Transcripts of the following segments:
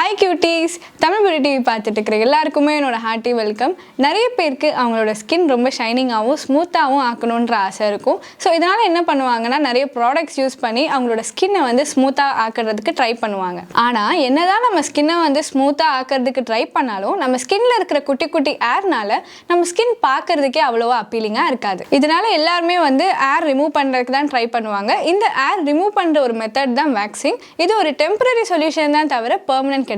Hi cuties! Tamil Beauty TV பார்த்துட்டு இருக்கிற எல்லாருக்குமே என்னோட ஹார்ட்டி வெல்கம். நிறைய பேருக்கு அவங்களோட ஸ்கின் ரொம்ப ஷைனிங்காகவும் ஸ்மூத்தாகவும் ஆக்கணுன்ற ஆசை இருக்கும். ஸோ இதனால் என்ன பண்ணுவாங்கன்னா நிறைய ப்ராடக்ட்ஸ் யூஸ் பண்ணி அவங்களோட ஸ்கின்னை வந்து ஸ்மூத்தாக ஆக்கிறதுக்கு ட்ரை பண்ணுவாங்க. ஆனால் என்னதான் நம்ம ஸ்கின்னை வந்து ஸ்மூத்தாக ஆக்கிறதுக்கு ட்ரை பண்ணாலும் நம்ம ஸ்கின்ல இருக்கிற குட்டி குட்டி ஏர்னால நம்ம ஸ்கின் பார்க்கறதுக்கே அவ்வளோவா அப்பீலிங்காக இருக்காது. இதனால எல்லாருமே வந்து ஏர் ரிமூவ் பண்ணுறதுக்கு தான் ட்ரை பண்ணுவாங்க. இந்த ஏர் ரிமூவ் பண்ணுற ஒரு மெத்தட் தான் வேக்சிங். இது ஒரு டெம்பரரி சொல்யூஷன் தான் தவிர பெர்மனன்ட் கிடையாது.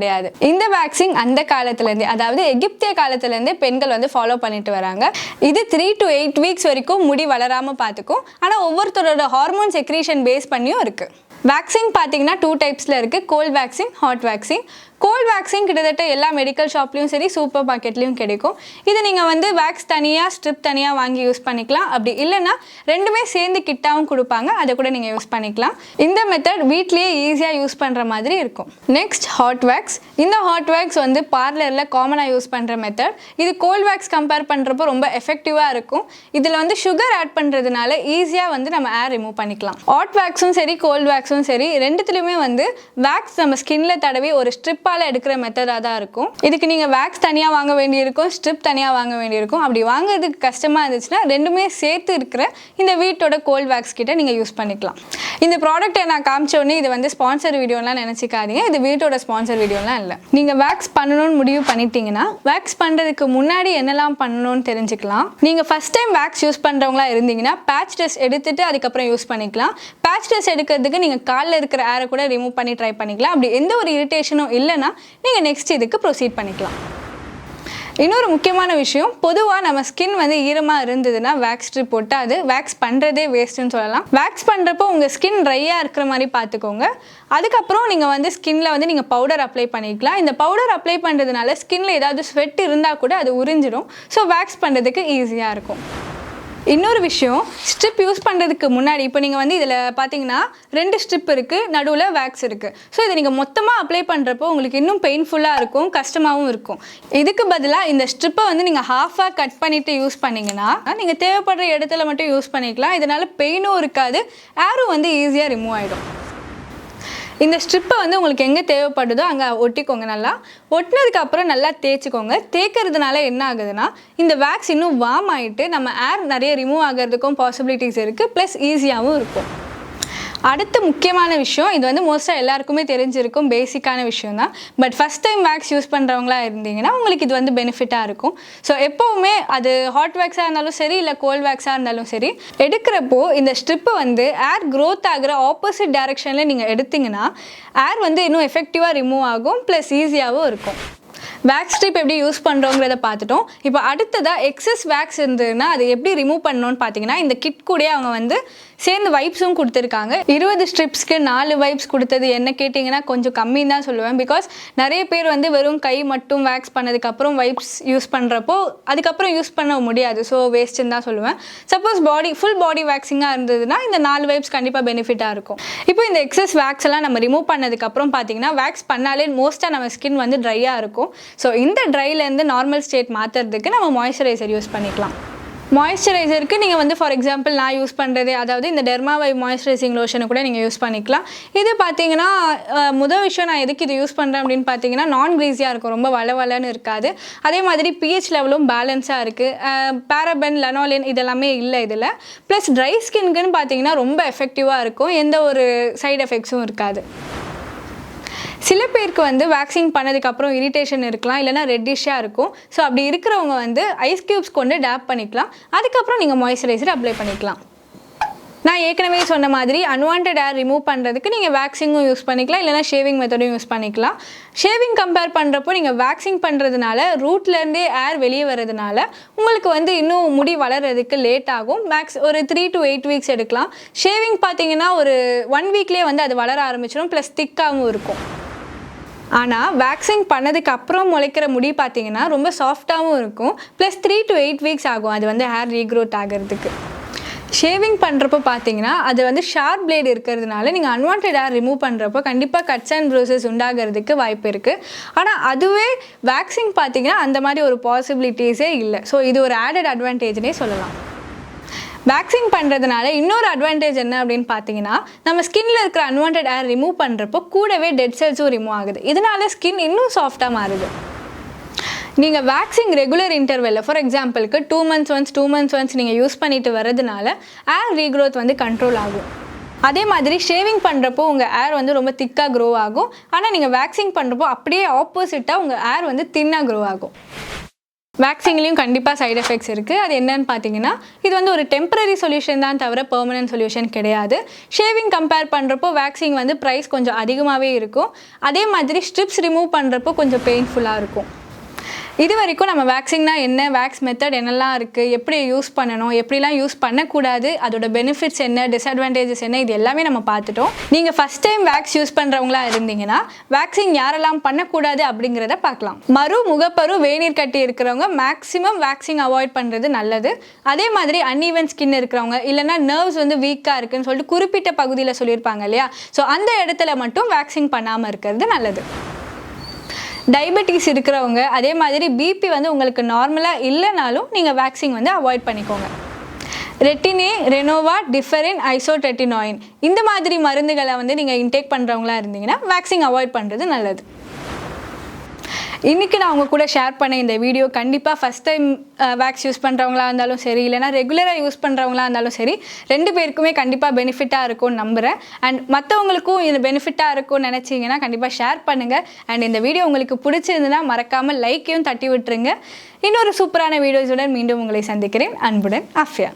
இந்த வேக்சிங் அந்த காலத்திலேருந்தே, அதாவது எகிப்திய காலத்திலேருந்தே பெண்கள் வந்து ஃபாலோ பண்ணிட்டு வராங்க. இது 3 to 8 வீக்ஸ் வரைக்கும் முடி வளராம பார்த்துக்கும். ஆனால் ஒவ்வொருத்தரோட ஹார்மோன் செக்ரீஷன் பேஸ் பண்ணியும் இருக்கு. வேக்சிங் பார்த்தீங்கன்னா 2 டைப்ஸில் இருக்குது. Cold waxing, hot waxing. Cold waxing கிட்டத்தட்ட எல்லா மெடிக்கல் ஷாப்லேயும் சரி சூப்பர் மார்க்கெட்லேயும் கிடைக்கும். இது நீங்கள் வந்து வேக்ஸ் தனியாக ஸ்ட்ரிப் தனியாக வாங்கி யூஸ் பண்ணிக்கலாம். அப்படி இல்லைன்னா ரெண்டுமே சேர்ந்து கிட்டாகவும் கொடுப்பாங்க, அதை கூட நீங்கள் யூஸ் பண்ணிக்கலாம். இந்த மெத்தட் வீட்லேயே ஈஸியாக யூஸ் பண்ணுற மாதிரி இருக்கும். Next hot wax. இந்த ஹாட் வேக்ஸ் வந்து பார்லரில் காமனாக யூஸ் பண்ணுற மெத்தட். இது கோல்ட் வேக்ஸ் கம்பேர் பண்ணுறப்போ ரொம்ப எஃபெக்டிவாக இருக்கும். இதில் வந்து சுகர் ஆட் பண்ணுறதுனால ஈஸியாக வந்து நம்ம ஏர் ரிமூவ் பண்ணிக்கலாம். ஹாட் வேக்ஸும் சரி கோல்ட் வேக்ஸும் சரி ரெண்டுத்துலையுமே வந்து வேக்ஸ் நம்ம ஸ்கின்ல தடவி ஒரு ஸ்ட்ரிப் எடுக்கிற மெத்தடாக தான் இருக்கும். இதுக்கு நீங்கள் வேக்ஸ் தனியாக வாங்க வேண்டியிருக்கும், ஸ்ட்ரிப் தனியாக வாங்க வேண்டியிருக்கும். அப்படி வாங்குறதுக்கு கஷ்டமாக இருந்துச்சுன்னா ரெண்டுமே சேர்த்து இருக்கிற இந்த வீட்டோட கோல்ட் வேக்ஸ் கிட்ட நீங்கள் யூஸ் பண்ணிக்கலாம். இந்த ப்ராடக்ட்டை நான் காமிச்சோடனே இது வந்து ஸ்பான்சர் வீடியோலாம் நினச்சிக்காதீங்க. இது வீட்டோட ஸ்பான்சர் வீடியோலாம் இல்லை. நீங்கள் வேக்ஸ் பண்ணணும்னு முடிவு பண்ணிட்டீங்கன்னா வேக்ஸ் பண்ணுறதுக்கு முன்னாடி என்னெல்லாம் பண்ணணும்னு தெரிஞ்சுக்கலாம். நீங்கள் ஃபர்ஸ்ட் டைம் வேக்ஸ் யூஸ் பண்ணுறவங்களா இருந்தீங்கன்னா பேட்ச் டெஸ்ட் எடுத்துட்டு அதுக்கப்புறம் யூஸ் பண்ணிக்கலாம். பேட்ச் டெஸ்ட் எடுக்கிறதுக்கு நீங்கள் காலில் இருக்கிற ஏரை கூட ரிமூவ் பண்ணி ட்ரை பண்ணிக்கலாம். அப்படி எந்த ஒரு இரிட்டேஷனும் இல்லைன்னா நீங்கள் நெக்ஸ்ட் இதுக்கு ப்ரொசீட் பண்ணிக்கலாம். இன்னொரு முக்கியமான விஷயம், பொதுவாக நம்ம ஸ்கின் வந்து ஈரமாக இருந்ததுன்னா வேக்ஸ் ஸ்ட்ரிப் போட்டு அது வேக்ஸ் பண்ணுறதே வேஸ்ட்டுன்னு சொல்லலாம். வேக்ஸ் பண்ணுறப்போ உங்கள் ஸ்கின் ட்ரையாக இருக்கிற மாதிரி பார்த்துக்கோங்க. அதுக்கப்புறம் நீங்கள் வந்து ஸ்கின்ல வந்து நீங்கள் பவுடர் அப்ளை பண்ணிக்கலாம். இந்த பவுடர் அப்ளை பண்ணுறதுனால ஸ்கின்ல ஏதாவது ஸ்வெட் இருந்தால் கூட அது உறிஞ்சிடும். ஸோ வேக்ஸ் பண்ணுறதுக்கு ஈஸியாக இருக்கும். இன்னொரு விஷயம், ஸ்ட்ரிப் யூஸ் பண்ணுறதுக்கு முன்னாடி இப்போ நீங்கள் வந்து இதில் பார்த்தீங்கன்னா 2 ஸ்ட்ரிப் இருக்குது, நடுவில் வேக்ஸ் இருக்குது. ஸோ இதை நீங்கள் மொத்தமாக அப்ளை பண்ணுறப்போ உங்களுக்கு இன்னும் பெயின்ஃபுல்லாக இருக்கும், கஷ்டமாகவும் இருக்கும். இதுக்கு பதிலாக இந்த ஸ்ட்ரிப்பை வந்து நீங்கள் ஹாஃபாக கட் பண்ணிவிட்டு யூஸ் பண்ணிங்கன்னா நீங்கள் தேவைப்படுற இடத்துல மட்டும் யூஸ் பண்ணிக்கலாம். இதனால் பெயினும் இருக்காது, ஏரும் வந்து ஈஸியாக ரிமூவ் ஆகிடும். இந்த ஸ்ட்ரிப்பை வந்து உங்களுக்கு எங்கே தேவைப்படுதோ அங்கே ஒட்டிக்கோங்க. நல்லா ஒட்டினதுக்கப்புறம் நல்லா தேய்ச்சிக்கோங்க. தேய்க்கிறதுனால என்ன ஆகுதுன்னா இந்த வேக்ஸ் இன்னும் வார்ம் ஆகிட்டு நம்ம ஏர் நிறைய ரிமூவ் ஆகிறதுக்கும் பாசிபிலிட்டிஸ் இருக்குது, ப்ளஸ் ஈஸியாகவும் இருக்கும். அடுத்த முக்கியமான விஷயம், இது வந்து மோஸ்ட்டாக எல்லாருக்குமே தெரிஞ்சிருக்கும், பேசிக்கான விஷயம் தான். But first time wax use பண்ணுறவங்களா இருந்தீங்கன்னா உங்களுக்கு இது வந்து பெனிஃபிட்டாக இருக்கும். ஸோ எப்போவுமே அது ஹாட் வேக்ஸாக இருந்தாலும் சரி இல்லை கோல்ட் வேக்ஸாக இருந்தாலும் சரி எடுக்கிறப்போ இந்த ஸ்ட்ரிப்பை வந்து ஏர் க்ரோத் ஆகிற ஆப்போசிட் டைரெக்ஷனில் நீங்கள் எடுத்திங்கன்னா ஏர் வந்து இன்னும் எஃபெக்டிவாக ரிமூவ் ஆகும், ப்ளஸ் ஈஸியாகவும் இருக்கும். வேக்ஸ் ஸ்ட்ரிப் எப்படி யூஸ் பண்ணுறோங்கிறத பார்த்துட்டோம். இப்போ அடுத்ததாக எக்ஸஸ் வேக்ஸ் இருந்ததுன்னா அது எப்படி ரிமூவ் பண்ணணும்னு பார்த்தீங்கன்னா இந்த கிட் கூட அவங்க வந்து சேர்ந்து வைப்ஸும் கொடுத்துருக்காங்க. 20 ஸ்ட்ரிப்ஸ்க்கு 4 வைப்ஸ் கொடுத்தது என்ன கேட்டிங்கன்னா கொஞ்சம் கம்மின்னு தான் சொல்லுவேன். பிகாஸ் நிறைய பேர் வந்து வெறும் கை மட்டும் வேக்ஸ் பண்ணதுக்கப்புறம் வைப்ஸ் யூஸ் பண்ணுறப்போ அதுக்கப்புறம் யூஸ் பண்ண முடியாது. ஸோ வேஸ்ட்டுன்னு தான் சொல்லுவேன். சப்போஸ் ஃபுல் பாடி வேக்சிங்காக இருந்ததுன்னா இந்த 4 வைப்ஸ் கண்டிப்பாக பெனிஃபிட்டாக இருக்கும். இப்போ இந்த எக்ஸஸ் வேக்ஸ் எல்லாம் நம்ம ரிமூவ் பண்ணதுக்கப்புறம் பார்த்தீங்கன்னா வேக்ஸ் பண்ணாலே மோஸ்ட்டாக நம்ம ஸ்கின் வந்து ட்ரையாக இருக்கும். ஸோ இந்த ட்ரைலேருந்து நார்மல் ஸ்டேட் மாற்றுறதுக்கு நம்ம மாய்ஸ்சரைசர் யூஸ் பண்ணிக்கலாம். மாய்ஸ்சரைசருக்கு நீங்கள் வந்து ஃபார் எக்ஸாம்பிள் நான் யூஸ் பண்ணுறது, அதாவது இந்த டெர்மாவைப் மாய்ஸ்சரைசிங் லோஷனை கூட நீங்கள் யூஸ் பண்ணிக்கலாம். இது பார்த்தீங்கன்னா முதல் விஷயம் நான் எதுக்கு இது யூஸ் பண்ணுறேன் அப்படின்னு பார்த்தீங்கன்னா நான் க்ரீஸியாக இருக்கும், ரொம்ப வளவலன்னு இருக்காது. அதே மாதிரி பிஹெச் லெவலும் பேலன்ஸாக இருக்குது. பேரபென், லெனாலின் இதெல்லாமே இல்லை இதில். ப்ளஸ் ட்ரை ஸ்கின்க்குன்னு பார்த்தீங்கன்னா ரொம்ப எஃபெக்டிவாக இருக்கும், எந்த ஒரு சைடு எஃபெக்ட்ஸும் இருக்காது. சில பேருக்கு வந்து வேக்சிங் பண்ணதுக்கப்புறம் இரிட்டேஷன் இருக்கலாம், இல்லைனா ரெட்டிஷாக இருக்கும். ஸோ அப்படி இருக்கிறவங்க வந்து ஐஸ் க்யூப்ஸ் கொண்டு டேப் பண்ணிக்கலாம். அதுக்கப்புறம் நீங்கள் மாய்ஸ்சரைசர் அப்ளை பண்ணிக்கலாம். நான் ஏற்கனவே சொன்ன மாதிரி அன்வான்ட் ஏர் ரிமூவ் பண்ணுறதுக்கு நீங்கள் வேக்சிங்கும் யூஸ் பண்ணிக்கலாம், இல்லைனா ஷேவிங் மெத்தடும் யூஸ் பண்ணிக்கலாம். ஷேவிங் கம்பேர் பண்ணுறப்போ நீங்கள் வேக்சிங் பண்ணுறதுனால ரூட்லேருந்தே ஏர் வெளியே வர்றதுனால உங்களுக்கு வந்து இன்னும் முடி வளர்கிறதுக்கு லேட் ஆகும். ஒரு 3 to 8 வீக்ஸ் எடுக்கலாம். ஷேவிங் பார்த்தீங்கன்னா ஒரு 1 வீக்லேயே வந்து அது வளர ஆரம்பிச்சிடும், ப்ளஸ் திக்காகவும் இருக்கும். ஆனால் வேக்சிங் பண்ணதுக்கு அப்புறம் முளைக்கிற முடி பார்த்தீங்கன்னா ரொம்ப சாஃப்டாகவும் இருக்கும், ப்ளஸ் 3 to 8 வீக்ஸ் ஆகும் அது வந்து ஹேர் ரீக்ரோத் ஆகிறதுக்கு. ஷேவிங் பண்ணுறப்போ பார்த்தீங்கன்னா அது வந்து ஷார்ப் பிளேட் இருக்கிறதுனால நீங்கள் அன்வான்ட் ஏர் ரிமூவ் பண்ணுறப்போ கண்டிப்பாக கட்ஸ் அண்ட் ப்ரூசஸ் உண்டாகிறதுக்கு வாய்ப்பு இருக்குது. ஆனால் அதுவே வேக்சிங் பார்த்தீங்கன்னா அந்த மாதிரி ஒரு பாசிபிலிட்டிஸே இல்லை. ஸோ இது ஒரு ஆடட் அட்வான்டேஜ்னே சொல்லலாம். வேக்சிங் பண்ணுறதுனால இன்னொரு அட்வான்டேஜ் என்ன அப்படின்னு பார்த்தீங்கன்னா, நம்ம ஸ்கின்ல இருக்கிற அன்வான்ட் ஏர் ரிமூவ் பண்ணுறப்போ கூடவே டெட் செல்ஸும் ரிமூவ் ஆகுது. இதனால ஸ்கின் இன்னும் சாஃப்டாக மாறுது. நீங்கள் வேக்சிங் ரெகுலர் இன்டர்வெல்ல ஃபார் எக்ஸாம்பிளுக்கு 2 months ஒன்ஸ் நீங்கள் யூஸ் பண்ணிட்டு வரதுனால ஏர் ரீக்ரோத் வந்து கண்ட்ரோல் ஆகும். அதே மாதிரி ஷேவிங் பண்ணுறப்போ உங்கள் ஏர் வந்து ரொம்ப திக்காக க்ரோ ஆகும். ஆனால் நீங்கள் வேக்சிங் பண்ணுறப்போ அப்படியே ஆப்போசிட்டாக உங்கள் ஏர் வந்து தின்னாக க்ரோ ஆகும். வேக்சிங்லேயும் கண்டிப்பாக சைடு எஃபெக்ட்ஸ் இருக்குது. அது என்னன்னு பார்த்தீங்கன்னா, இது வந்து ஒரு டெம்பரரி சொல்யூஷன் தான் தவிர பெர்மனன்ட் சொல்யூஷன் கிடையாது. ஷேவிங் கம்பேர் பண்ணுறப்போ வேக்சிங் வந்து ப்ரைஸ் கொஞ்சம் அதிகமாகவே இருக்கும். அதே மாதிரி ஸ்ட்ரிப்ஸ் ரிமூவ் பண்ணுறப்போ கொஞ்சம் பெயின்ஃபுல்லாக இருக்கும். இது வரைக்கும் நம்ம வேக்சிங்னா என்ன, வேக்ஸ் மெத்தட் என்னெல்லாம் இருக்குது, எப்படி யூஸ் பண்ணணும், எப்படிலாம் யூஸ் பண்ணக்கூடாது, அதோட பெனிஃபிட்ஸ் என்ன, டிஸ்அட்வான்டேஜஸ் என்ன, இது எல்லாமே நம்ம பார்த்துட்டோம். நீங்கள் ஃபஸ்ட் டைம் வேக்ஸ் யூஸ் பண்ணுறவங்களா இருந்தீங்கன்னா வேக்சிங் யாரெல்லாம் பண்ணக்கூடாது அப்படிங்கிறத பார்க்கலாம். முகப்பரு, வேநீர் கட்டி இருக்கிறவங்க மேக்ஸிமம் வேக்சிங் அவாய்ட் பண்ணுறது நல்லது. அதே மாதிரி அன்ஈவன் ஸ்கின் இருக்கிறவங்க, இல்லைனா நர்வ்ஸ் வந்து வீக்காக இருக்குன்னு சொல்லிட்டு குறிப்பிட்ட பகுதியில் சொல்லியிருப்பாங்க இல்லையா, ஸோ அந்த இடத்துல மட்டும் வேக்சிங் பண்ணாமல் இருக்கிறது நல்லது. டயபெட்டிஸ் இருக்கிறவங்க, அதே மாதிரி பிபி வந்து உங்களுக்கு நார்மலாக இல்லைனாலும் நீங்கள் வேக்சிங் வந்து அவாய்ட் பண்ணிக்கோங்க. ரெட்டினே, ரெனோவா, டிஃபரின், ஐசோட்ரெட்டினாயின் இந்த மாதிரி மருந்துகளை வந்து நீங்கள் இன்டேக் பண்ணுறவங்களா இருந்தீங்கன்னா வேக்சிங் அவாய்ட் பண்ணுறது நல்லது. இன்றைக்கி நான் உங்கள் கூட ஷேர் பண்ண இந்த வீடியோ கண்டிப்பாக ஃபஸ்ட் டைம் வேக்ஸ் யூஸ் பண்ணுறவங்களா இருந்தாலும் சரி, இல்லைனா ரெகுலராக யூஸ் பண்ணுறவங்களா இருந்தாலும் சரி, 2 பேருக்குமே கண்டிப்பாக பெனிஃபிட்டாக இருக்கும்னு நம்புகிறேன். அண்ட் மற்றவங்களுக்கும் இது பெனிஃபிட்டாக இருக்கும்னு நினச்சிங்கன்னா கண்டிப்பாக ஷேர் பண்ணுங்கள். அண்ட் இந்த வீடியோ உங்களுக்கு பிடிச்சிருந்துன்னா மறக்காமல் லைக்கையும் தட்டி விட்டுருங்க. இன்னொரு சூப்பரான வீடியோஸுடன் மீண்டும் உங்களை சந்திக்கிறேன். அன்புடன் ஆஃபியா.